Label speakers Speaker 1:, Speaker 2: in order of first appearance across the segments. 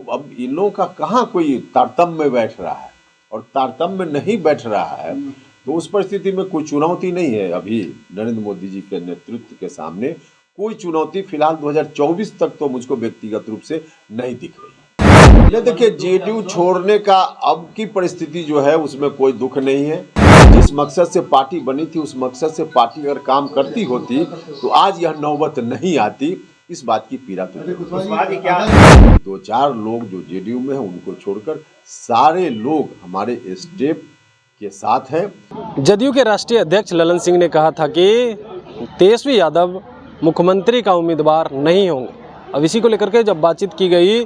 Speaker 1: अब इन लोगों का कहाँ कोई तारतम्य में बैठ रहा है, और तारतम्य में नहीं बैठ रहा है तो उस परिस्थिति में कोई चुनौती नहीं है। अभी नरेंद्र मोदी जी के नेतृत्व के सामने कोई चुनौती फिलहाल 2024 तक तो मुझको व्यक्तिगत रूप से नहीं दिख रही। ये देखिए, जेडीयू छोड़ने का अब की परिस्थिति जो है उसमें कोई दुख नहीं है। जिस मकसद से पार्टी बनी थी उस मकसद से पार्टी अगर काम करती होती तो आज यह नौबत नहीं आती। इस बात की पीड़ा तो दो चार लोग जो जेडीयू में हैं उनको छोड़कर सारे लोग हमारे स्टेप के साथ हैं।
Speaker 2: जदयू के राष्ट्रीय अध्यक्ष ललन सिंह ने कहा था कि तेजस्वी यादव मुख्यमंत्री का उम्मीदवार नहीं होंगे। अब इसी को लेकर के जब बातचीत की गई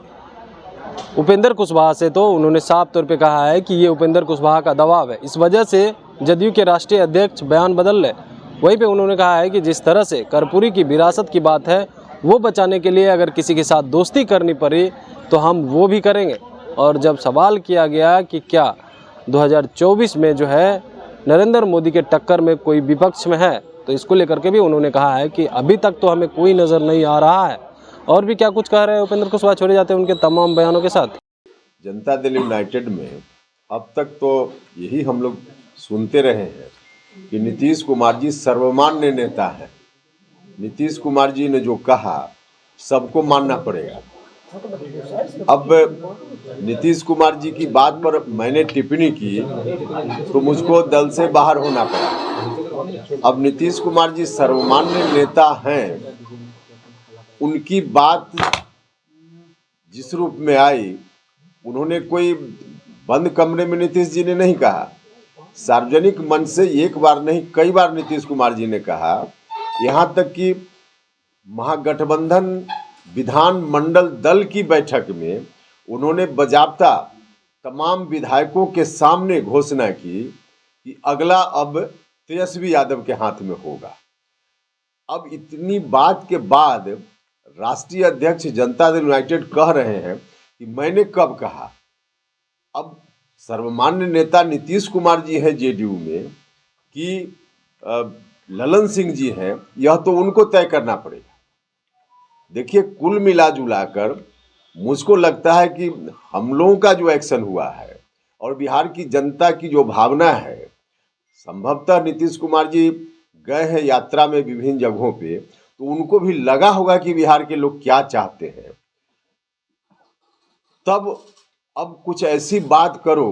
Speaker 2: उपेंद्र कुशवाहा से तो उन्होंने साफ तौर पे कहा है कि ये उपेंद्र कुशवाहा का दबाव है, इस वजह से जदयू के राष्ट्रीय अध्यक्ष बयान बदल रहे। वहीं पे उन्होंने कहा है कि जिस तरह से कर्पूरी की विरासत की बात है वो बचाने के लिए अगर किसी के साथ दोस्ती करनी पड़ी तो हम वो भी करेंगे। और जब सवाल किया गया कि क्या 2024 में जो है नरेंद्र मोदी के टक्कर में कोई विपक्ष में है, तो इसको लेकर के भी उन्होंने कहा है कि अभी तक तो हमें कोई नज़र नहीं आ रहा है। और भी क्या कुछ कह रहे हैं उपेंद्र कुशवाहा, छोड़े जाते हैं उनके तमाम बयानों के साथ।
Speaker 1: जनता दल यूनाइटेड में अब तक तो यही हम लोग सुनते रहे हैं कि नीतीश कुमार जी सर्वमान्य नेता हैं। नीतीश कुमार जी ने जो कहा सबको मानना पड़ेगा। अब नीतीश कुमार जी की बात पर मैंने टिप्पणी की तो मुझको दल से बाहर होना पड़ा। अब नीतीश कुमार जी सर्वमान्य नेता हैं, उनकी बात जिस रूप में आई, उन्होंने कोई बंद कमरे में नीतीश जी ने नहीं कहा, सार्वजनिक मंच से एक बार नहीं कई बार नीतीश कुमार जी ने कहा। यहाँ तक कि महागठबंधन विधानमंडल दल की बैठक में उन्होंने बाकायदा तमाम विधायकों के सामने घोषणा की कि अगला अब तेजस्वी यादव के हाथ में होगा। अब इतनी बात के बाद राष्ट्रीय अध्यक्ष जनता दल यूनाइटेड कह रहे हैं कि मैंने कब कहा। अब सर्वमान्य नेता नीतीश कुमार जी हैं जेडीयू में कि ललन सिंह जी हैं, यह तो उनको तय करना पड़ेगा। देखिए, कुल मिला जुला कर मुझको लगता है कि हम लोगों का जो एक्शन हुआ है और बिहार की जनता की जो भावना है, संभवतः नीतीश कुमार जी गए हैं यात्रा में विभिन्न जगहों पे, तो उनको भी लगा होगा कि बिहार के लोग क्या चाहते हैं। तब अब कुछ ऐसी बात करो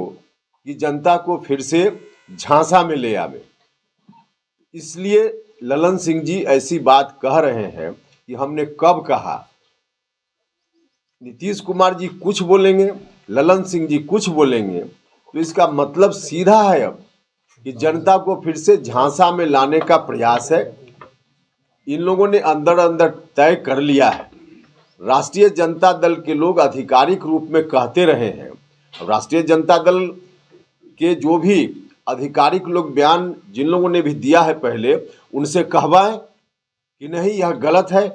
Speaker 1: कि जनता को फिर से झांसा में ले आवे। इसलिए ललन सिंह जी ऐसी बात कह रहे हैं कि हमने कब कहा। नीतीश कुमार जी कुछ बोलेंगे, ललन सिंह जी कुछ बोलेंगे, तो इसका मतलब सीधा है अब कि जनता को फिर से झांसा में लाने का प्रयास है। इन लोगों ने अंदर अंदर तय कर लिया है। राष्ट्रीय जनता दल के लोग आधिकारिक रूप में कहते रहे हैं, राष्ट्रीय जनता दल के जो भी आधिकारिक लोग बयान जिन लोगों ने भी दिया है पहले, उनसे कहवाएं कि नहीं यह गलत है,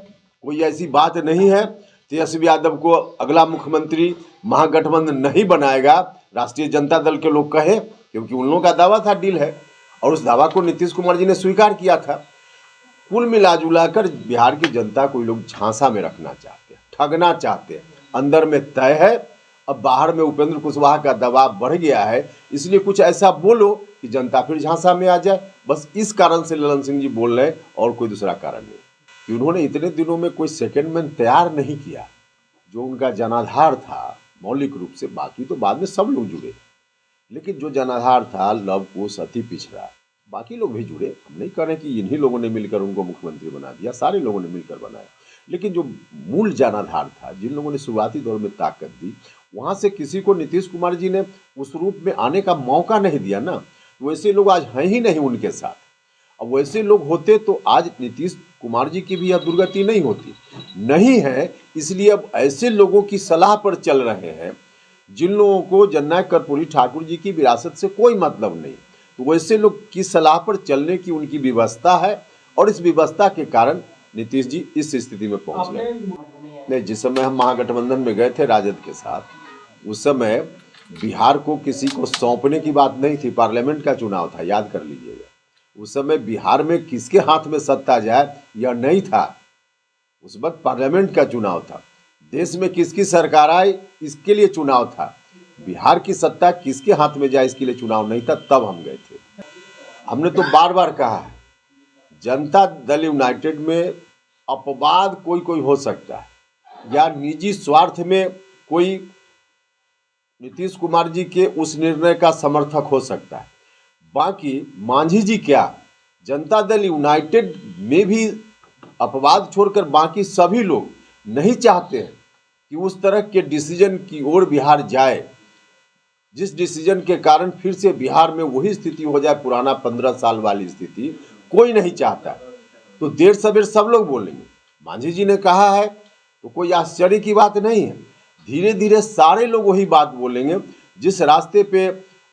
Speaker 1: कोई ऐसी बात नहीं है, तेजस्वी यादव को अगला मुख्यमंत्री महागठबंधन नहीं बनाएगा। राष्ट्रीय जनता दल के लोग कहें, क्योंकि उन लोगों का दावा था, डील है, और उस दावा को नीतीश कुमार जी ने स्वीकार किया था। कुल मिला जुला कर बिहार की जनता को लोग झांसा में रखना चाहते हैं, ठगना चाहते हैं। अंदर में तय है, अब बाहर में उपेंद्र कुशवाहा का दबाव बढ़ गया है, इसलिए कुछ ऐसा बोलो कि जनता फिर झांसा में आ जाए। बस इस कारण से ललन सिंह जी बोल रहे हैं, और कोई दूसरा कारण नहीं कि उन्होंने इतने दिनों में कोई सेकेंड मैन तैयार नहीं किया। जो उनका जनाधार था मौलिक रूप से, बाकी तो बाद में सब लोग जुड़े, लेकिन जो जनाधार था लव कुश अति पिछड़ा, बाकी लोग भी जुड़े। हम नहीं कह रहे कि इन्हीं लोगों ने मिलकर उनको मुख्यमंत्री बना दिया, सारे लोगों ने मिलकर बनाया, लेकिन जो मूल जनाधार था, जिन लोगों ने शुरुआती दौर में ताकत दी, वहाँ से किसी को नीतीश कुमार जी ने उस रूप में आने का मौका नहीं दिया ना। वैसे लोग आज हैं ही नहीं उनके साथ। अब वैसे लोग होते तो आज नीतीश कुमार जी की भी यह दुर्गति नहीं होती, नहीं है। इसलिए अब ऐसे लोगों की सलाह पर चल रहे हैं जिन लोगों को जननायक कर्पूरी ठाकुर जी की विरासत से कोई मतलब नहीं, तो वैसे लोग की सलाह पर चलने की उनकी व्यवस्था है, और इस व्यवस्था के कारण नीतीश जी इस स्थिति में पहुंच गए। नहीं, जिस समय हम महागठबंधन में गए थे राजद के साथ, उस समय बिहार को किसी को सौंपने की बात नहीं थी, पार्लियामेंट का चुनाव था, याद कर लीजिएगा। उस समय बिहार में किसके हाथ में सत्ता जाए यह नहीं था, उस वक्त पार्लियामेंट का चुनाव था। देश में किसकी सरकार आए इसके लिए चुनाव था। बिहार की सत्ता किसके हाथ में जाए इसके लिए चुनाव नहीं था, तब हम गए थे। हमने तो बार बार कहा है, जनता दल यूनाइटेड में अपवाद कोई कोई हो सकता है या निजी स्वार्थ में कोई नीतीश कुमार जी के उस निर्णय का समर्थक हो सकता है। बाकी मांझी जी क्या, जनता दल यूनाइटेड में भी अपवाद छोड़कर बाकी सभी लोग नहीं चाहते हैं कि उस तरह के डिसीजन की ओर बिहार जाए, जिस डिसीजन के कारण फिर से बिहार में वही स्थिति हो जाए, पुराना 15 साल वाली स्थिति कोई नहीं चाहता। तो देर सवेर सब लोग बोलेंगे। मांझी जी ने कहा है तो कोई आश्चर्य की बात नहीं है। धीरे धीरे सारे लोग वही बात बोलेंगे। जिस रास्ते पे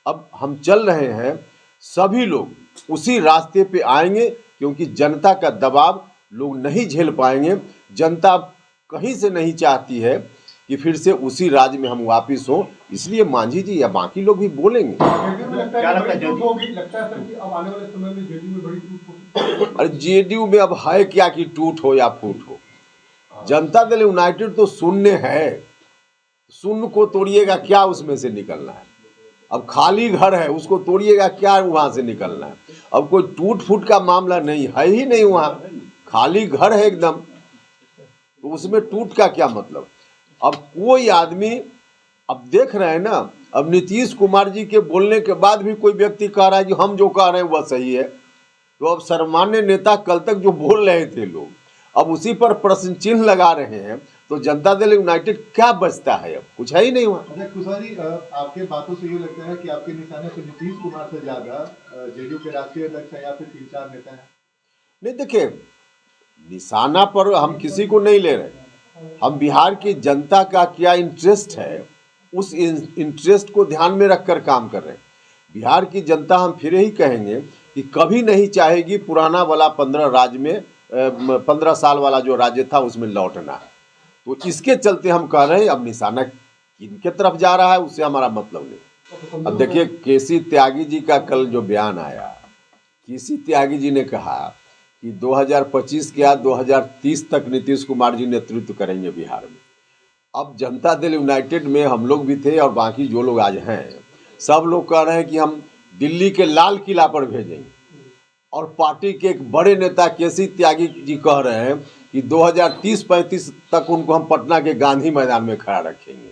Speaker 1: अब हम चल रहे हैं सभी लोग उसी रास्ते पे आएंगे, क्योंकि जनता का दबाव लोग नहीं झेल पाएंगे। जनता कहीं से नहीं चाहती है कि फिर से उसी राज्य में हम वापिस हों, इसलिए मांझी जी या बाकी लोग भी बोलेंगे। अरे जेडीयू में अब है क्या कि टूट हो या फूट हो। जनता दल यूनाइटेड तो शून्य है, शून्य को तोड़िएगा क्या उसमें से निकलना है। अब खाली घर है उसको तोड़िएगा क्या वहां से निकलना है। अब कोई टूट फूट का मामला नहीं है ही नहीं, वहां खाली घर है एकदम, तो उसमें टूट का क्या मतलब। अब कोई आदमी, अब देख रहे हैं ना, अब नीतीश कुमार जी के बोलने के बाद भी कोई व्यक्ति कह रहा है कि हम जो कह रहे हैं वह सही है। तो अब सर्वमान्य नेता कल तक जो बोल रहे थे लोग अब उसी पर प्रश्न चिन्ह लगा रहे हैं, तो जनता दल यूनाइटेड क्या बचता है, अब कुछ है ही नहीं वहाँ।
Speaker 3: अच्छा कुशवाहा जी, आपके बातों से ये लगता है कि आपके निशाने पर नीतीश कुमार से ज्यादा जेडीयू के राष्ट्रीय अध्यक्ष या फिर 3-4 नेता हैं?
Speaker 1: नहीं, देखिए निशाना पर हम किसी को नहीं ले रहे। हम बिहार की जनता का क्या इंटरेस्ट है उस इंटरेस्ट को ध्यान में रखकर काम कर रहे हैं। बिहार की जनता, हम फिर ही कहेंगे कि कभी नहीं चाहेगी पुराना वाला 15 साल वाला जो राज्य था उसमें लौटना। तो इसके चलते हम कह रहे हैं अब निशाना किनके तरफ जा रहा है उससे हमारा मतलब नहीं। अब देखिए केसी त्यागी जी का कल जो बयान आया, केसी त्यागी जी ने कहा कि 2025 के बाद 2030 तक नीतीश कुमार जी नेतृत्व करेंगे बिहार में। अब जनता दल यूनाइटेड में हम लोग भी थे और बाकी जो लोग आज हैं सब लोग कह रहे हैं कि हम दिल्ली के लाल किला पर भेजेंगे, और पार्टी के एक बड़े नेता केसी त्यागी जी कह रहे हैं कि 2030-35 तक उनको हम पटना के गांधी मैदान में खड़ा रखेंगे।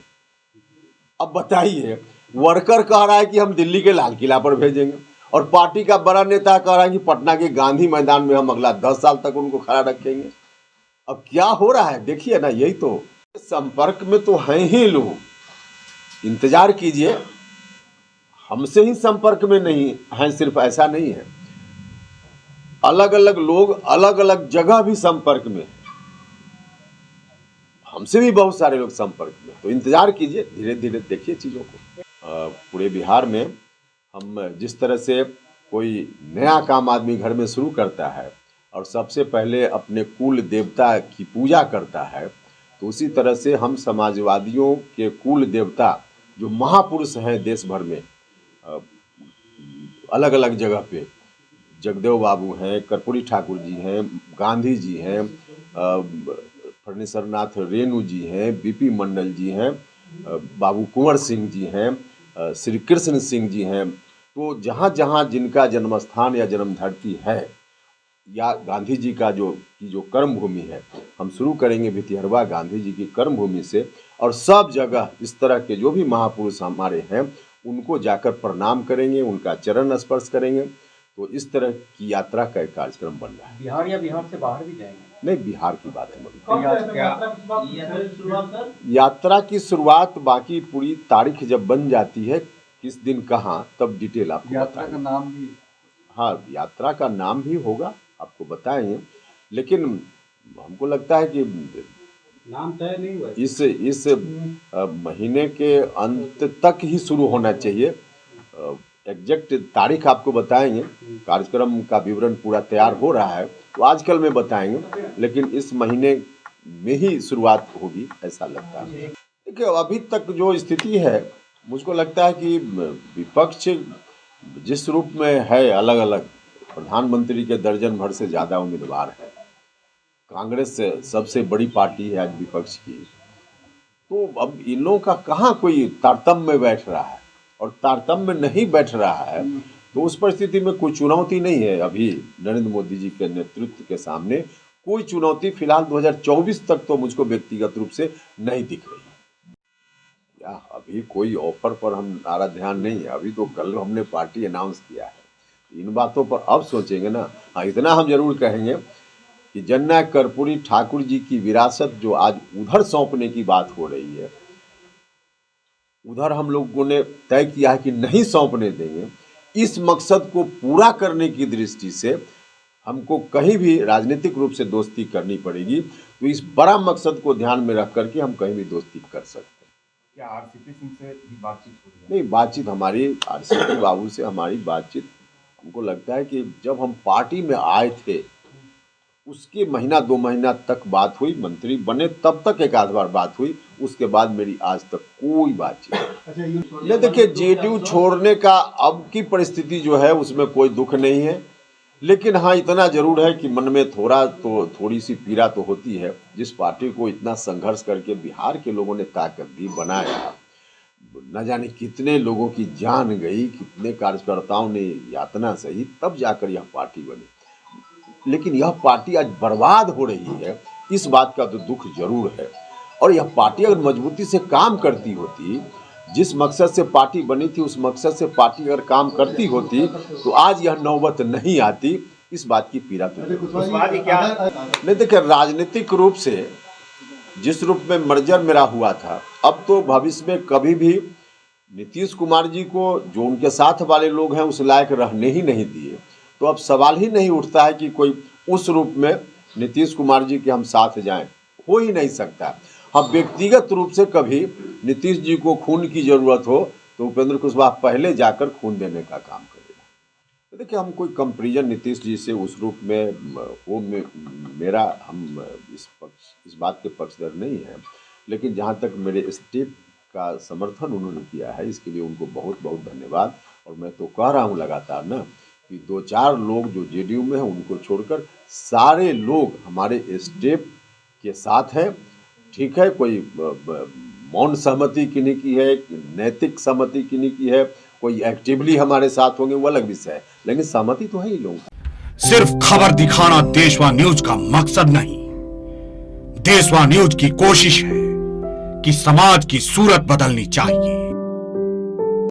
Speaker 1: अब बताइए, वर्कर कह रहा है कि हम दिल्ली के लाल किला पर भेजेंगे और पार्टी का बड़ा नेता कह रहा है कि पटना के गांधी मैदान में हम अगला 10 साल तक उनको खड़ा रखेंगे। अब क्या हो रहा है देखिए ना, यही तो संपर्क में तो हैं ही लोग, इंतजार कीजिए। हमसे ही संपर्क में नहीं हैं, सिर्फ ऐसा नहीं है, अलग अलग लोग अलग अलग जगह भी संपर्क में, हमसे भी बहुत सारे लोग संपर्क में। तो इंतजार कीजिए, धीरे धीरे देखिए चीज़ों को। पूरे बिहार में हम जिस तरह से कोई नया काम आदमी घर में शुरू करता है और सबसे पहले अपने कुल देवता की पूजा करता है, तो उसी तरह से हम समाजवादियों के कुल देवता जो महापुरुष हैं देश भर में अलग अलग जगह पे, जगदेव बाबू हैं, कर्पूरी ठाकुर जी हैं, गांधी जी हैं, फणीश्वरनाथ रेणु जी हैं, बीपी मंडल जी हैं, बाबू कुंवर सिंह जी हैं, श्री कृष्ण सिंह जी हैं। तो जहाँ जहाँ जिनका जन्मस्थान या जन्मधरती है या गांधी जी का जो कर्म भूमि है, हम शुरू करेंगे भितिहरवा गांधी जी की कर्म भूमि से, और सब जगह इस तरह के जो भी महापुरुष हमारे हैं उनको जाकर प्रणाम करेंगे, उनका चरण स्पर्श करेंगे। तो इस तरह की यात्रा का एक कार्यक्रम बन रहा है।
Speaker 4: बिहार या बिहार से बाहर भी जाएंगे?
Speaker 1: नहीं, बिहार की बात है। यात्रा की शुरुआत बाकी पूरी तारीख जब बन जाती है, किस दिन कहाँ, तब डिटेल आपको
Speaker 3: यात्रा का नाम भी?
Speaker 1: हाँ, यात्रा का नाम भी होगा, आपको बताएंगे, लेकिन हमको लगता है कि
Speaker 4: नाम तय नहीं हुआ।
Speaker 1: इस महीने के अंत तक ही शुरू होना चाहिए। एग्जैक्ट तारीख आपको बताएंगे, कार्यक्रम का विवरण पूरा तैयार हो रहा है तो आजकल में बताएंगे, लेकिन इस महीने में ही शुरुआत होगी ऐसा लगता है। देखिए अभी तक जो स्थिति है, मुझको लगता है कि विपक्ष जिस रूप में है अलग अलग, प्रधानमंत्री के दर्जन भर से ज़्यादा उम्मीदवार है, कांग्रेस सबसे बड़ी पार्टी है आज विपक्ष की, तो अब इन लोगों का कहाँ कोई तारतम्य बैठ रहा है, और तारतम्य नहीं बैठ रहा है तो उस परिस्थिति में कोई चुनौती नहीं है। अभी नरेंद्र मोदी जी के नेतृत्व के सामने कोई चुनौती फिलहाल 2024 तक तो मुझको व्यक्तिगत रूप से नहीं दिख रही है। या अभी कोई ऑफर पर हमारा ध्यान नहीं है, अभी तो कल हमने पार्टी अनाउंस किया है, इन बातों पर अब सोचेंगे ना। हाँ, इतना हम जरूर कहेंगे कि जननायक कर्पूरी ठाकुर जी की विरासत जो आज उधर सौंपने की बात हो रही है, उधर हम लोगों ने तय किया है कि नहीं सौंपने देंगे। इस मकसद को पूरा करने की दृष्टि से हमको कहीं भी राजनीतिक रूप से दोस्ती करनी पड़ेगी, तो इस बड़ा मकसद को ध्यान में रख करके हम कहीं भी दोस्ती कर सकते हैं।
Speaker 5: क्या आरसीपी सिंह से भी बातचीत हो रही है?
Speaker 1: नहीं, बातचीत हमारी आरसीपी बाबू से हमारी बातचीत, हमको लगता है कि जब हम पार्टी में आए थे उसके महीना 2 महीना तक बात हुई, मंत्री बने तब तक एक आध बार बात हुई, उसके बाद मेरी आज तक कोई बातचीत नहीं।
Speaker 3: अच्छा,
Speaker 1: देखिए, जेडीयू छोड़ने का अब की परिस्थिति जो है उसमें कोई दुख नहीं है, लेकिन हाँ इतना जरूर है कि मन में थोड़ी सी पीड़ा तो होती है। जिस पार्टी को इतना संघर्ष करके बिहार के लोगों ने ताकत दी, बनाया, न जाने कितने लोगों की जान गई, कितने कार्यकर्ताओं ने यातना सही, तब जाकर यह पार्टी बनी। लेकिन यह पार्टी आज बर्बाद हो रही है, इस बात का तो दुख जरूर है। और यह पार्टी अगर मजबूती से काम करती होती, जिस मकसद से पार्टी बनी थी उस मकसद से पार्टी अगर काम करती होती तो आज यह नौबत नहीं आती। इस बात की पीड़ा तो नहीं। देखिए, राजनीतिक रूप से जिस रूप में मर्जर मेरा हुआ था, अब तो भविष्य में कभी भी नीतीश कुमार जी को जो उनके साथ वाले लोग हैं उस लायक रहने ही नहीं दिए, तो अब सवाल ही नहीं उठता है कि कोई उस रूप में नीतीश कुमार जी के हम साथ जाएं, हो ही नहीं सकता। हाँ, व्यक्तिगत रूप से कभी नीतीश जी को खून की जरूरत हो तो उपेंद्र कुशवाहा पहले जाकर खून देने का काम करेगा। देखिए, हम कोई कंपेरिजन नीतीश जी से उस रूप में हो मेरा हम इस बात के पक्षधर नहीं है, लेकिन जहाँ तक मेरे स्टेप का समर्थन उन्होंने किया है इसके लिए उनको बहुत बहुत धन्यवाद। और मैं तो कह रहा हूँ लगातार ना कि 2-4 लोग जो जेडीयू में हैं उनको छोड़कर सारे लोग हमारे स्टेप के साथ हैं। ठीक है, कोई मौन सहमति किन्हीं की है, नैतिक सहमति किन्हीं की है, कोई एक्टिवली हमारे साथ होंगे वो अलग विषय है, लेकिन सहमति तो है ही लोगों की।
Speaker 6: सिर्फ खबर दिखाना देशवा न्यूज का मकसद नहीं, देशवा न्यूज की कोशिश है कि समाज की सूरत बदलनी चाहिए।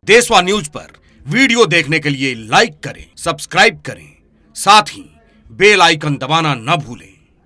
Speaker 6: देशवा न्यूज पर वीडियो देखने के लिए लाइक करें, सब्सक्राइब करें, साथ ही बेल आइकन दबाना न भूलें।